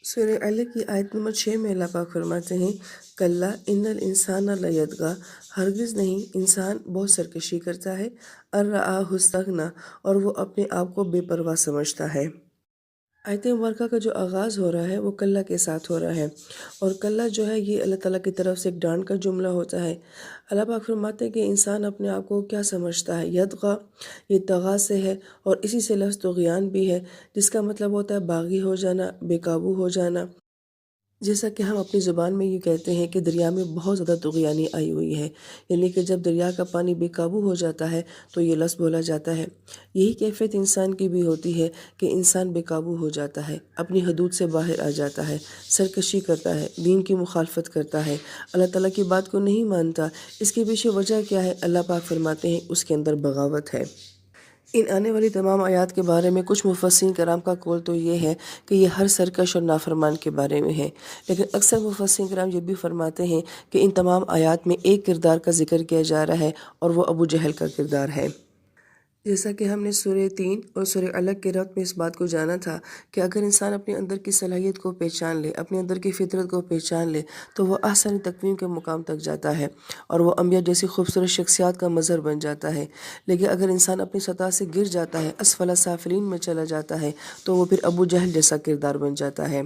سورہ الگ کی آیت نمبر 6 میں اللہ پاک فرماتے ہیں، کلا ان الانسان لیطغی، ہرگز نہیں، انسان بہت سرکشی کرتا ہے، ان استغنی، اور وہ اپنے آپ کو بے پرواہ سمجھتا ہے۔ آیت مبارکہ کا جو آغاز ہو رہا ہے وہ کلا کے ساتھ ہو رہا ہے، اور کلا جو ہے یہ اللہ تعالیٰ کی طرف سے ایک ڈانٹ کا جملہ ہوتا ہے۔ اللہ پاک فرماتے ہیں کہ انسان اپنے آپ کو کیا سمجھتا ہے، یطغی، یہ طغا سے ہے، اور اسی سے لفظ طغیان بھی ہے، جس کا مطلب ہوتا ہے باغی ہو جانا، بے قابو ہو جانا۔ جیسا کہ ہم اپنی زبان میں یہ کہتے ہیں کہ دریا میں بہت زیادہ طغیانی آئی ہوئی ہے، یعنی کہ جب دریا کا پانی بے قابو ہو جاتا ہے تو یہ لفظ بولا جاتا ہے۔ یہی کیفیت انسان کی بھی ہوتی ہے کہ انسان بے قابو ہو جاتا ہے، اپنی حدود سے باہر آ جاتا ہے، سرکشی کرتا ہے، دین کی مخالفت کرتا ہے، اللہ تعالیٰ کی بات کو نہیں مانتا۔ اس کے پیچھے وجہ کیا ہے؟ اللہ پاک فرماتے ہیں اس کے اندر بغاوت ہے۔ ان آنے والی تمام آیات کے بارے میں کچھ مفسرین کرام کا قول تو یہ ہے کہ یہ ہر سرکش اور نافرمان کے بارے میں ہے، لیکن اکثر مفسرین کرام یہ بھی فرماتے ہیں کہ ان تمام آیات میں ایک کردار کا ذکر کیا جا رہا ہے، اور وہ ابو جہل کا کردار ہے۔ جیسا کہ ہم نے سورہ 3 اور سورہ الگ کے ربط میں اس بات کو جانا تھا کہ اگر انسان اپنے اندر کی صلاحیت کو پہچان لے، اپنے اندر کی فطرت کو پہچان لے، تو وہ احسن تقویم کے مقام تک جاتا ہے، اور وہ انبیاء جیسی خوبصورت شخصیات کا مظہر بن جاتا ہے۔ لیکن اگر انسان اپنی سطح سے گر جاتا ہے، اسفل سافلین میں چلا جاتا ہے، تو وہ پھر ابو جہل جیسا کردار بن جاتا ہے۔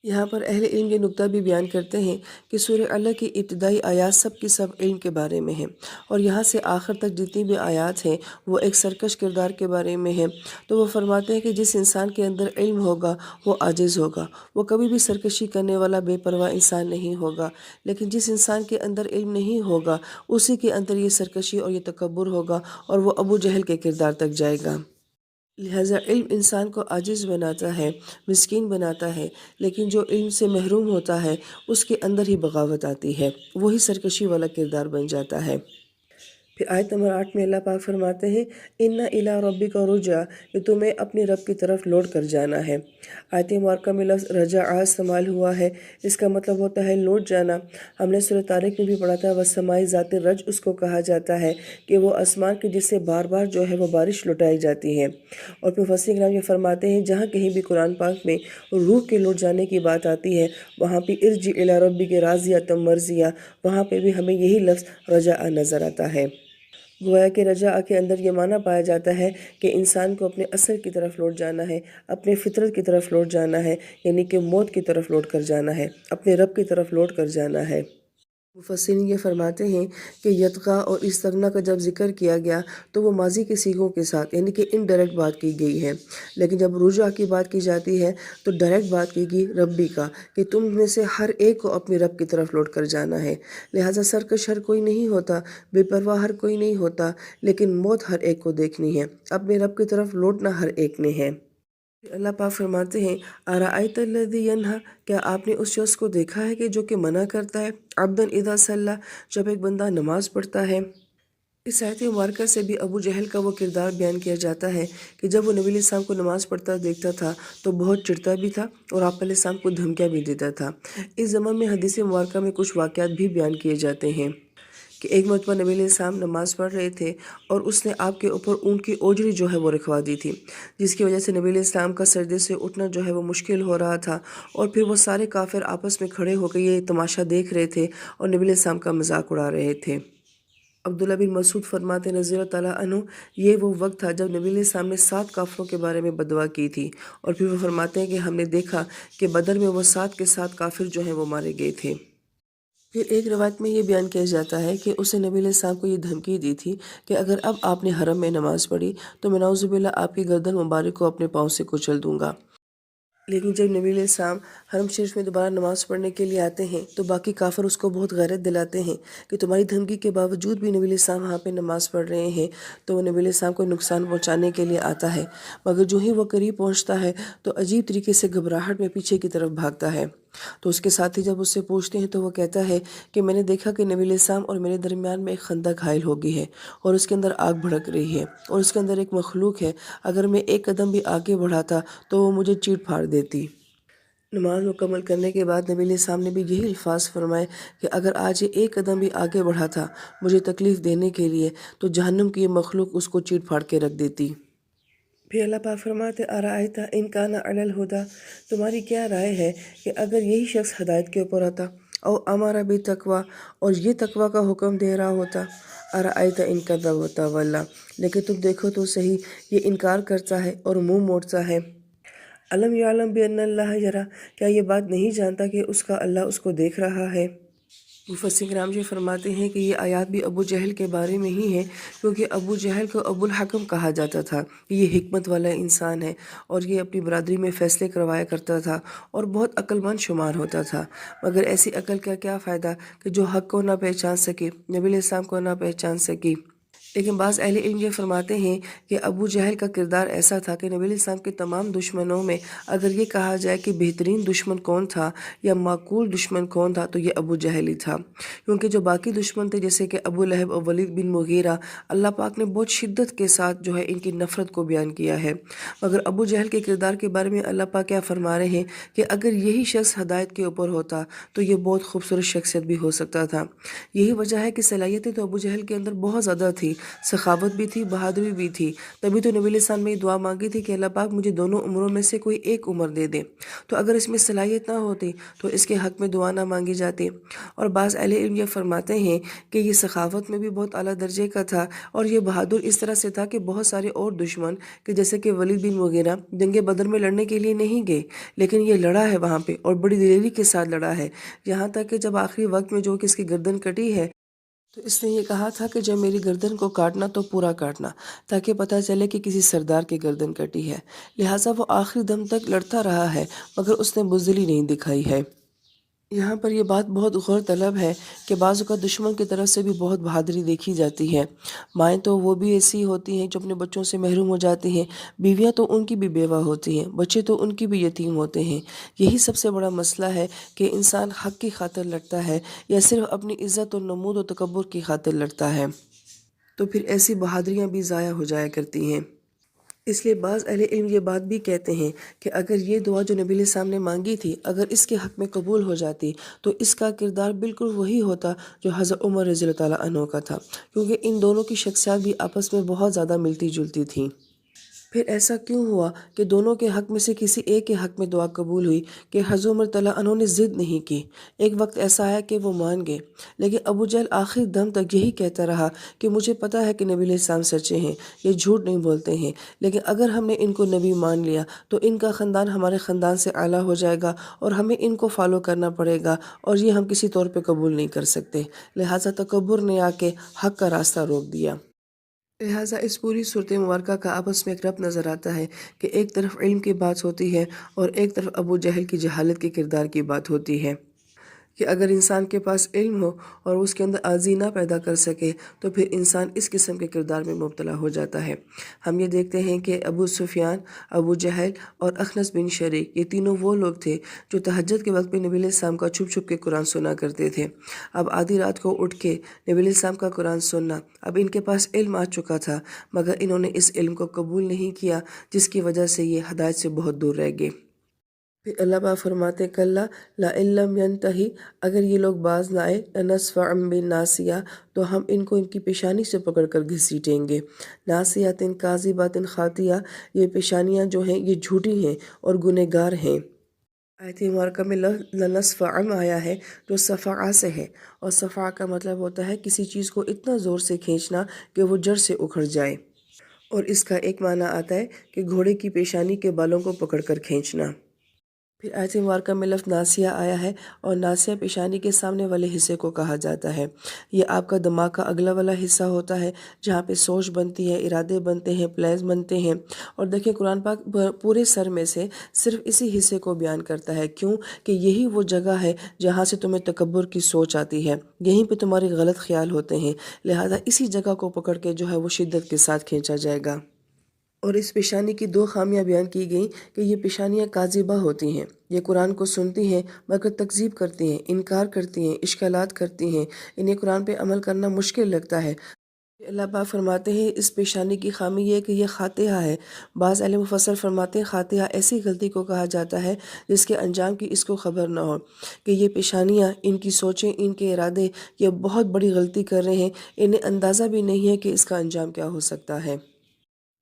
یہاں پر اہل علم یہ نقطہ بھی بیان کرتے ہیں کہ سورہ الگ کی ابتدائی آیات سب کی سب علم کے بارے میں ہیں، اور یہاں سے آخر تک جتنی بھی آیات ہیں وہ ایک سرکش کردار کے بارے میں ہیں۔ تو وہ فرماتے ہیں کہ جس انسان کے اندر علم ہوگا وہ عاجز ہوگا، وہ کبھی بھی سرکشی کرنے والا بے پرواہ انسان نہیں ہوگا، لیکن جس انسان کے اندر علم نہیں ہوگا اسی کے اندر یہ سرکشی اور یہ تکبر ہوگا، اور وہ ابو جہل کے کردار تک جائے گا۔ لہٰذا علم انسان کو عاجز بناتا ہے، مسکین بناتا ہے، لیکن جو علم سے محروم ہوتا ہے اس کے اندر ہی بغاوت آتی ہے، وہی سرکشی والا کردار بن جاتا ہے۔ پھر آیت نمبر 8 میں اللہ پاک فرماتے ہیں، اِنَّ إِلَىٰ رَبِّكَ رُجْعَىٰ، کہ تمہیں اپنے رب کی طرف لوٹ کر جانا ہے۔ آیت مبارکہ میں لفظ رجعہ استعمال ہوا ہے، اس کا مطلب ہوتا ہے لوٹ جانا۔ ہم نے سورہ طارق میں بھی پڑھا تھا، وَالسَّمَاءِ ذَاتِ الرَّجْعِ، اس کو کہا جاتا ہے کہ وہ آسمان کی جس سے بار بار جو ہے وہ بارش لٹائی جاتی ہے۔ اور پھر مفسرین کرام یہ فرماتے ہیں جہاں کہیں بھی قرآن پاک میں روح کے لوٹ جانے کی بات آتی ہے، وہاں پہ ارجع الی ربک راضیۃ مرضیہ، وہاں پہ بھی ہمیں یہی لفظ رجع نظر آتا ہے۔ گویا کہ رجع کے اندر یہ معنی پایا جاتا ہے کہ انسان کو اپنے اصل کی طرف لوٹ جانا ہے، اپنے فطرت کی طرف لوٹ جانا ہے، یعنی کہ موت کی طرف لوٹ کر جانا ہے، اپنے رب کی طرف لوٹ کر جانا ہے۔ مفسرین یہ فرماتے ہیں کہ یطغیٰ اور استغنا کا جب ذکر کیا گیا تو وہ ماضی کے صیغوں کے ساتھ، یعنی کہ انڈائریکٹ بات کی گئی ہے، لیکن جب رجوع کی بات کی جاتی ہے تو ڈائریکٹ بات کی گئی ربی کا، کہ تم میں سے ہر ایک کو اپنے رب کی طرف لوٹ کر جانا ہے۔ لہٰذا سرکش ہر کوئی نہیں ہوتا، بے پرواہ ہر کوئی نہیں ہوتا، لیکن موت ہر ایک کو دیکھنی ہے، اپنے رب کی طرف لوٹنا ہر ایک نے ہے۔ اللہ پاک فرماتے ہیں، اَرَأَيْتَ الَّذِي يَنْهَىٰ، کیا آپ نے اس شخص کو دیکھا ہے کہ جو کہ منع کرتا ہے، عَبْدًا اِذَا صَلَّىٰ، جب ایک بندہ نماز پڑھتا ہے۔ اس آیت مبارکہ سے بھی ابو جہل کا وہ کردار بیان کیا جاتا ہے کہ جب وہ نبی علیہ السلام کو نماز پڑھتا دیکھتا تھا تو بہت چڑھتا بھی تھا اور آپ علیہ السلام کو دھمکیاں بھی دیتا تھا۔ اس زمان میں حدیث مبارکہ میں کچھ واقعات بھی بیان کیے جاتے ہیں کہ ایک مرتبہ نبی علیہ السلام نماز پڑھ رہے تھے اور اس نے آپ کے اوپر اونٹ کی اوجری جو ہے وہ رکھوا دی تھی، جس کی وجہ سے نبی علیہ السلام کا سجدے سے اٹھنا جو ہے وہ مشکل ہو رہا تھا، اور پھر وہ سارے کافر آپس میں کھڑے ہو کے یہ تماشا دیکھ رہے تھے اور نبی علیہ السلام کا مذاق اڑا رہے تھے۔ عبداللہ بن مسعود فرماتے ہیں رضی اللہ تعالیٰ عنہ، یہ وہ وقت تھا جب نبی علیہ السلام نے 7 کافروں کے بارے میں بددعا کی تھی، اور پھر وہ فرماتے ہیں کہ ہم نے دیکھا کہ بدر میں وہ 7 کے 7 کافر جو ہیں وہ مارے گئے تھے۔ پھر ایک روایت میں یہ بیان کیا جاتا ہے کہ اسے نبی علیہ السلام کو یہ دھمکی دی تھی کہ اگر اب آپ نے حرم میں نماز پڑھی تو میں نعوذ باللہ آپ کی گردن مبارک کو اپنے پاؤں سے کچل دوں گا۔ لیکن جب نبی علیہ السلام حرم شریف میں دوبارہ نماز پڑھنے کے لیے آتے ہیں تو باقی کافر اس کو بہت غیرت دلاتے ہیں کہ تمہاری دھمکی کے باوجود بھی نبی علیہ السلام وہاں پہ نماز پڑھ رہے ہیں، تو وہ نبی علیہ السلام کو نقصان پہنچانے کے لیے آتا ہے، مگر جو ہی وہ قریب پہنچتا ہے تو عجیب طریقے سے گھبراہٹ میں پیچھے کی طرف بھاگتا ہے۔ تو اس کے ساتھی جب اس سے پوچھتے ہیں تو وہ کہتا ہے کہ میں نے دیکھا کہ نبی علیہ السلام اور میرے درمیان میں ایک خندق حائل ہو گئی ہے اور اس کے اندر آگ بھڑک رہی ہے اور اس کے اندر ایک مخلوق ہے، اگر میں ایک قدم بھی آگے بڑھاتا تو وہ مجھے چیٹ پھاڑ دیتی۔ نماز مکمل کرنے کے بعد نبی علیہ السلام نے بھی یہی الفاظ فرمائے کہ اگر آج یہ ایک قدم بھی آگے بڑھا تھا مجھے تکلیف دینے کے لیے تو جہنم کی یہ مخلوق اس کو چیٹ پھاڑ کے رکھ دیتی۔ پھر اللہ پاک فرماتے ارائیت ان کان علی الہدا، تمہاری کیا رائے ہے کہ اگر یہی شخص ہدایت کے اوپر ہوتا، او امر بالتقوی، اور یہ تقوی کا حکم دے رہا ہوتا، ارائیت ان کذب وتولی، لیکن تم دیکھو تو صحیح یہ انکار کرتا ہے اور منہ موڑتا ہے۔ علم یعلم بان اللہ یرا، کیا یہ بات نہیں جانتا کہ اس کا اللہ اس کو دیکھ رہا ہے؟ مفسر کرام جی فرماتے ہیں کہ یہ آیات بھی ابو جہل کے بارے میں ہی ہے، کیونکہ ابو جہل کو ابو الحکم کہا جاتا تھا کہ یہ حکمت والا انسان ہے، اور یہ اپنی برادری میں فیصلے کروایا کرتا تھا اور بہت عقل مند شمار ہوتا تھا۔ مگر ایسی عقل کا کیا فائدہ کہ جو حق کو نہ پہچان سکے، نبی علیہ السلام کو نہ پہچان سکی۔ لیکن بعض اہل علم یہ فرماتے ہیں کہ ابو جہل کا کردار ایسا تھا کہ نبی علیہ السلام کے تمام دشمنوں میں اگر یہ کہا جائے کہ بہترین دشمن کون تھا یا معقول دشمن کون تھا تو یہ ابو جہل ہی تھا، کیونکہ جو باقی دشمن تھے جیسے کہ ابو لہب اور ولید بن مغیرہ، اللہ پاک نے بہت شدت کے ساتھ جو ہے ان کی نفرت کو بیان کیا ہے۔ مگر ابو جہل کے کردار کے بارے میں اللہ پاک کیا فرما رہے ہیں کہ اگر یہی شخص ہدایت کے اوپر ہوتا تو یہ بہت خوبصورت شخصیت بھی ہو سکتا تھا۔ یہی وجہ ہے کہ صلاحیتیں تو ابو جہل کے اندر بہت زیادہ تھی، سخاوت بھی تھی، بہادری بھی تھی، تبھی تو نبی علیہ السلام نے دعا مانگی تھی کہ اللہ پاک مجھے دونوں عمروں میں سے کوئی ایک عمر دے دے۔ تو اگر اس میں صلاحیت نہ ہوتی تو اس کے حق میں دعا نہ مانگی جاتی۔ اور بعض اہل علم یہ فرماتے ہیں کہ یہ سخاوت میں بھی بہت اعلیٰ درجے کا تھا، اور یہ بہادر اس طرح سے تھا کہ بہت سارے اور دشمن کہ جیسے کہ ولید بن مغیرہ جنگ بدر میں لڑنے کے لیے نہیں گئے، لیکن یہ لڑا ہے وہاں پہ اور بڑی دلیری کے ساتھ لڑا ہے، یہاں تک کہ جب آخری وقت میں جو کہ اس کی گردن کٹی ہے تو اس نے یہ کہا تھا کہ جب میری گردن کو کاٹنا تو پورا کاٹنا، تاکہ پتہ چلے کہ کسی سردار کی گردن کٹی ہے۔ لہٰذا وہ آخری دم تک لڑتا رہا ہے، مگر اس نے بزدلی نہیں دکھائی ہے۔ یہاں پر یہ بات بہت غور طلب ہے کہ بعض اوقات دشمن کی طرف سے بھی بہت بہادری دیکھی جاتی ہے۔ مائیں تو وہ بھی ایسی ہوتی ہیں جو اپنے بچوں سے محروم ہو جاتی ہیں، بیویاں تو ان کی بھی بیوہ ہوتی ہیں، بچے تو ان کی بھی یتیم ہوتے ہیں۔ یہی سب سے بڑا مسئلہ ہے کہ انسان حق کی خاطر لڑتا ہے یا صرف اپنی عزت و نمود و تکبر کی خاطر لڑتا ہے، تو پھر ایسی بہادریاں بھی ضائع ہو جایا کرتی ہیں۔ اس لیے بعض اہل علم یہ بات بھی کہتے ہیں کہ اگر یہ دعا جو نبی علیہ السلام نے مانگی تھی اگر اس کے حق میں قبول ہو جاتی تو اس کا کردار بالکل وہی ہوتا جو حضرت عمر رضی اللہ تعالیٰ عنہ کا تھا، کیونکہ ان دونوں کی شخصیات بھی آپس میں بہت زیادہ ملتی جلتی تھیں۔ پھر ایسا کیوں ہوا کہ دونوں کے حق میں سے کسی ایک کے حق میں دعا قبول ہوئی کہ حضرت عمر تعالیٰ عنہ نے ضد نہیں کی؟ ایک وقت ایسا آیا کہ وہ مان گئے، لیکن ابو جہل آخر دم تک یہی کہتا رہا کہ مجھے پتہ ہے کہ نبی علیہ السلام سچے ہیں، یہ جھوٹ نہیں بولتے ہیں، لیکن اگر ہم نے ان کو نبی مان لیا تو ان کا خاندان ہمارے خاندان سے اعلیٰ ہو جائے گا اور ہمیں ان کو فالو کرنا پڑے گا، اور یہ ہم کسی طور پہ قبول نہیں کر سکتے۔ لہٰذا تکبر نے آ کے حق کا راستہ روک دیا۔ لہٰذا اس پوری صورت مبارکہ کا آپس میں ایک ربط نظر آتا ہے کہ ایک طرف علم کی بات ہوتی ہے اور ایک طرف ابو جہل کی جہالت کے کردار کی بات ہوتی ہے، کہ اگر انسان کے پاس علم ہو اور اس کے اندر عاجزی نہ پیدا کر سکے تو پھر انسان اس قسم کے کردار میں مبتلا ہو جاتا ہے۔ ہم یہ دیکھتے ہیں کہ ابو سفیان، ابو جہل اور اخنس بن شریک، یہ تینوں وہ لوگ تھے جو تہجد کے وقت میں نبی علیہ السلام کا چھپ چھپ کے قرآن سنا کرتے تھے۔ اب آدھی رات کو اٹھ کے نبی علیہ السلام کا قرآن سننا، اب ان کے پاس علم آ چکا تھا مگر انہوں نے اس علم کو قبول نہیں کیا، جس کی وجہ سے یہ ہدایت سے بہت دور رہ گئے۔ پھر اللہ پاک فرماتے کلا لئن لم ینتہی، اگر یہ لوگ باز نہ آئے لنسفعا بالناصیہ، تو ہم ان کو ان کی پیشانی سے پکڑ کر گھسیٹیں گے۔ ناصیۃ کاذبۃ خاطیہ، یہ پیشانیاں جو ہیں یہ جھوٹی ہیں اور گنہگار ہیں۔ آیت مبارکہ میں لنسفعا آیا ہے جو صفعہ سے ہے، اور صفعہ کا مطلب ہوتا ہے کسی چیز کو اتنا زور سے کھینچنا کہ وہ جڑ سے اکھڑ جائے، اور اس کا ایک معنی آتا ہے کہ گھوڑے کی پیشانی کے بالوں کو پکڑ کر کھینچنا۔ پھر آیت مبارکہ میں لفظ ناسیہ آیا ہے، اور ناسیہ پیشانی کے سامنے والے حصے کو کہا جاتا ہے۔ یہ آپ کا دماغ کا اگلا والا حصہ ہوتا ہے جہاں پہ سوچ بنتی ہے، ارادے بنتے ہیں، پلانز بنتے ہیں۔ اور دیکھیں قرآن پاک پورے سر میں سے صرف اسی حصے کو بیان کرتا ہے، کیوں کہ یہی وہ جگہ ہے جہاں سے تمہیں تکبر کی سوچ آتی ہے، یہیں پہ تمہارے غلط خیال ہوتے ہیں، لہٰذا اسی جگہ کو پکڑ کے جو ہے وہ شدت کے ساتھ کھینچا جائے گا۔ اور اس پیشانی کی دو خامیاں بیان کی گئیں کہ یہ پیشانیاں کاذبہ ہوتی ہیں، یہ قرآن کو سنتی ہیں مگر تکذیب کرتی ہیں، انکار کرتی ہیں، اشکالات کرتی ہیں، انہیں قرآن پہ عمل کرنا مشکل لگتا ہے۔ اللہ پاک فرماتے ہیں اس پیشانی کی خامی یہ ہے کہ یہ خاطئہ ہے۔ بعض اہل مفسر فرماتے ہیں خاطئہ ایسی غلطی کو کہا جاتا ہے جس کے انجام کی اس کو خبر نہ ہو، کہ یہ پیشانیاں، ان کی سوچیں، ان کے ارادے یہ بہت بڑی غلطی کر رہے ہیں، انہیں اندازہ بھی نہیں ہے کہ اس کا انجام کیا ہو سکتا ہے۔